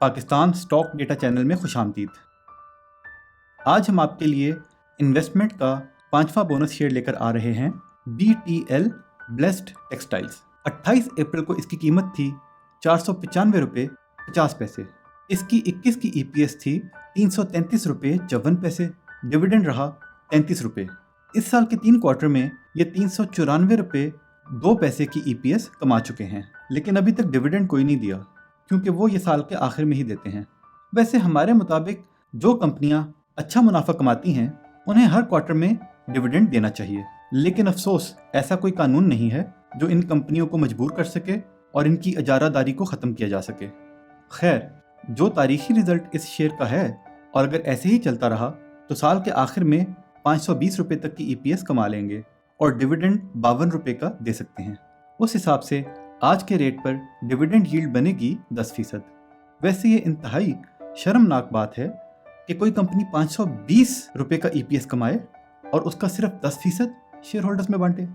Pakistan stock data channel में खुशामदीद। आज हम आपके लिए इन्वेस्टमेंट का 5वां बोनस शेयर लेकर आ रहे हैं BTL ब्लेस्ड टेक्सटाइल्स। 28 अप्रैल को इसकी कीमत थी 495 रुपये 50 पैसे। इसकी 21 की EPS थी 333 रुपये 54 पैसे। डिविडेंड रहा 33 रुपये। इस साल के 3 क्वार्टर में ये 394 रुपये 2 पैसे की EPS कमा चुके हैं, लेकिन अभी तक डिविडेंड कोई नहीं दिया क्योंकि वो ये साल के आखिर में ही देते हैं। वैसे हमारे मुताबिक जो कंपनियां अच्छा मुनाफा कमाती हैं उन्हें हर क्वार्टर में डिविडेंड देना चाहिए, लेकिन अफसोस ऐसा कोई कानून नहीं है जो इन कंपनियों को मजबूर कर सके और इनकी इजारादारी को ख़त्म किया जा सके। खैर, जो तारीखी रिजल्ट इस शेयर का है और अगर ऐसे ही चलता रहा तो साल के आखिर में 520 रुपये तक की EPS कमा लेंगे और डिविडेंड 52 रुपये का दे सकते हैं। उस हिसाब से आज के रेट पर डिविडेंड यील्ड बनेगी 10%। वैसे ये इंतहाई शर्मनाक बात है कि कोई कंपनी 520 रुपये का EPS कमाए और उसका सिर्फ 10% शेयर होल्डर्स में बांटे।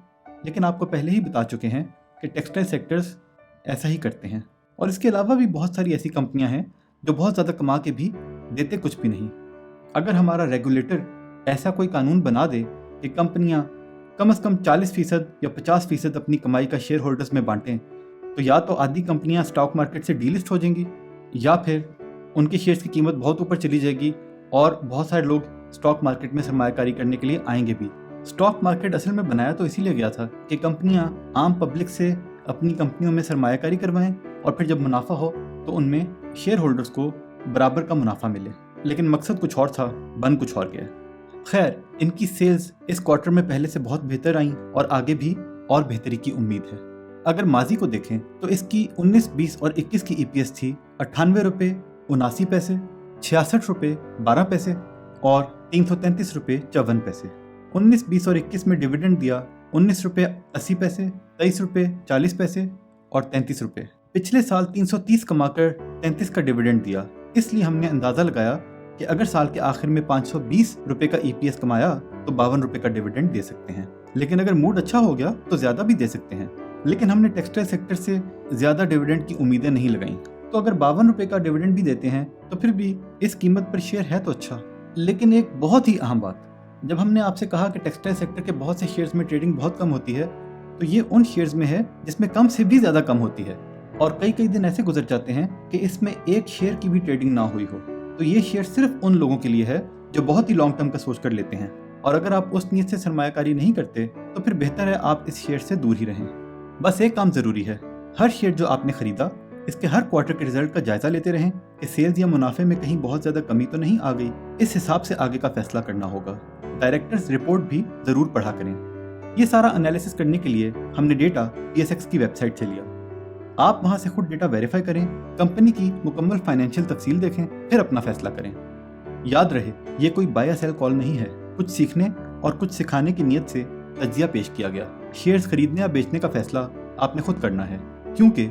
लेकिन आपको पहले ही बता चुके हैं कि टेक्सटाइल सेक्टर्स ऐसा ही करते हैं, और इसके अलावा भी बहुत सारी ऐसी कंपनियां हैं जो बहुत ज़्यादा कमा के भी देते कुछ भी नहीं। अगर हमारा रेगुलेटर ऐसा कोई कानून बना दे कि कंपनियां कम से कम 40% या 50% अपनी कमाई का शेयर होल्डर्स में बांटें, तो या तो आधी कंपनियां स्टॉक मार्केट से डीलिस्ट हो जाएंगी या फिर उनके शेयर्स की कीमत बहुत ऊपर चली जाएगी और बहुत सारे लोग स्टॉक मार्केट में सरमायाकारी करने के लिए आएंगे भी। स्टॉक मार्केट असल में बनाया तो इसीलिए गया था कि कंपनियां आम पब्लिक से अपनी कंपनियों में सरमायाकारी करवाएं और फिर जब मुनाफा हो तो उनमें शेयर होल्डर्स को बराबर का मुनाफा मिले। लेकिन मकसद कुछ और था, बन कुछ और गया। खैर, इनकी सेल्स इस क्वार्टर में पहले से बहुत बेहतर आई और आगे भी और बेहतरी की उम्मीद है। अगर माजी को देखें तो इसकी 19, 20 और 21 की EPS थी 98 रुपये 79 पैसे, 66 रुपये 12 पैसे और 333 रुपये 54 पैसे। 19, 20 और 21 में डिविडेंड दिया 19 रुपये 80 पैसे, 23 रुपये 40 पैसे और 33 रुपये। पिछले साल 330 कमाकर 33 का डिविडेंड दिया, इसलिए हमने अंदाज़ा लगाया कि अगर साल के आखिर में 520 रुपये का EPS कमाया तो 52 रुपये का डिविडेंड दे सकते हैं। लेकिन अगर मूड अच्छा हो गया तो ज़्यादा भी दे सकते हैं। लेकिन हमने टेक्सटाइल सेक्टर से ज़्यादा डिविडेंड की उम्मीदें नहीं लगाई, तो अगर 52 रुपये का डिविडेंड भी देते हैं तो फिर भी इस कीमत पर शेयर है तो अच्छा। लेकिन एक बहुत ही अहम बात, जब हमने आपसे कहा कि टेक्सटाइल सेक्टर के बहुत से शेयर्स में ट्रेडिंग बहुत कम होती है, तो ये उन शेयर्स में है जिसमें कम से भी ज़्यादा कम होती है और कई दिन ऐसे गुजर जाते हैं कि इसमें एक शेयर की भी ट्रेडिंग ना हुई हो। तो ये शेयर सिर्फ उन लोगों के लिए है जो बहुत ही लॉन्ग टर्म का सोच कर लेते हैं, और अगर आप उस नीयत से सरमायाकारी नहीं करते तो फिर बेहतर है आप इस शेयर से दूर ही रहें। बस एक काम ज़रूरी है, हर शेयर जो आपने ख़रीदा इसके हर क्वार्टर के रिजल्ट का जायज़ा लेते रहें कि सेल्स या मुनाफे में कहीं बहुत ज़्यादा कमी तो नहीं आ गई। इस हिसाब से आगे का फैसला करना होगा। डायरेक्टर्स रिपोर्ट भी ज़रूर पढ़ा करें। ये सारा एनालिसिस करने के लिए हमने डेटा TSX की वेबसाइट से लिया। आप वहां से खुद डेटा वेरीफाई करें, कंपनी की मुकम्मल फाइनेंशियल तफसील देखें, फिर अपना फैसला करें। याद रहे, ये कोई बाय या सेल कॉल नहीं है। कुछ सीखने और कुछ सिखाने की नीयत से तज्जिया पेश किया गया। शेयर्स खरीदने या बेचने का फैसला आपने खुद करना है, क्योंकि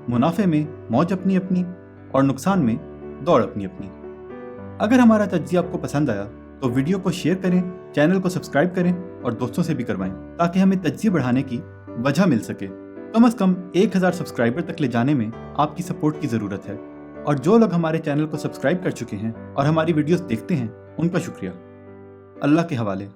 मुनाफे में मौज अपनी अपनी और नुकसान में दौड़ अपनी अपनी। अगर हमारा तज्जिया आपको पसंद आया तो वीडियो को शेयर करें, चैनल को सब्सक्राइब करें और दोस्तों से भी करवाएं, ताकि हमें तज्जिया बढ़ाने की वजह मिल सके। कम से कम 1000 सब्सक्राइबर तक ले जाने में आपकी सपोर्ट की ज़रूरत है। और जो लोग हमारे चैनल को सब्सक्राइब कर चुके हैं और हमारी वीडियोस देखते हैं, उनका शुक्रिया। अल्लाह के हवाले।